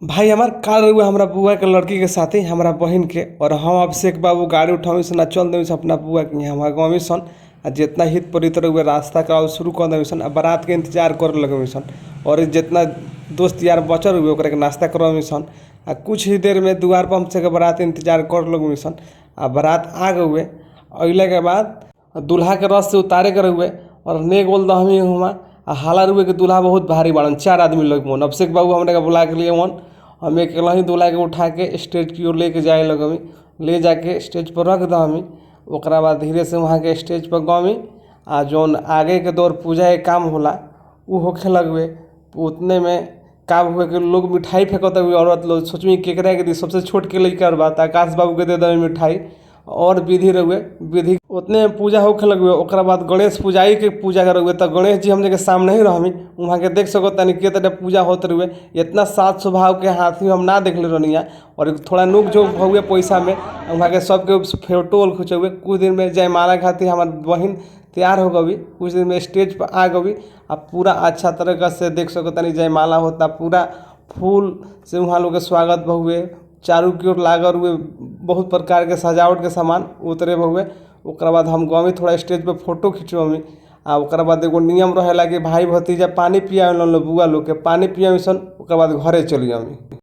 भाई हमार कार रहुआ हमारा बुआ के लड़की के साथे हमारा बहन के और हम अभिषेक बाबू गाड़ी उठावी सन चल देवी सन अपना बुआ के यहाँ हमारा गाँव सन आ जितना हित परित रहुए रास्ता का शुरू कर देवी सन आ बारात के इंतजार कर लगे सन और जितना दोस्त यार बचल हुए ओकरा के नाश्ता करवावी सन आ कुछ ही देर में दुआर पर हमसे के बारात इंतजार कर लगे सन आ बारात आ गए अइला के बाद दूल्हा के रस से उतारे के रहुए और ने गोल दहमी हुआ आ हाला रुए के दूल्हा बहुत भारी बाड़न 4 आदमी लोग मन अभिषेक बाबू हमरा के बुला के लिए मन हम अकेला ही दूल्हा के उठा के स्टेज की ओर लेके जाए लगमी ले जाके स्टेज पर रख दहमी ओकरा बाद धीरे से वहाँ के स्टेज पर गमी आ जौन आगे के दौर पूजा के काम होला उ होखे लगवे उतने में का हुए के लोग मिठाई फेंकता हुए औरत लोग सोचमी केकरा के दी सबसे छोट के लड़का बात आकाश बाबू के दे दे मिठाई और विधि रहुए विधि उतने में पूजा होखे लगे ओकरा बाद गणेश पूजाई के पूजा कर तो गणेश जी हमने के सामने ही रहमी वहाँ के देख सको तनी के तरह पूजा होते रहुए इतना सात स्वभाव के हाथी हम ना देख ले रहनी और थोड़ा नुक झोंक हुए पैसा में वहाँ के सबके फोटो खींचे हुए कुछ दिन में जयमाला खातिर हमार बहन तैयार हो गई कुछ दिन में स्टेज पर आ गई अब पूरा अच्छा तरीका से देख सको तनी जयमाला होता पूरा फूल से वहाँ लोग के स्वागत हुए चारों की ओर लागल हुए बहुत प्रकार के सजावट के सामान उतरे हुए ओकरा बाद हम गमी थोड़ा स्टेज पे फोटो खिंचवामी आ ओकरा बाद एगो नियम रहेला कि भाई भतीजा पानी पिया बुआ लोग के पानी पिया सन ओकरा बाद घरे चली आमी।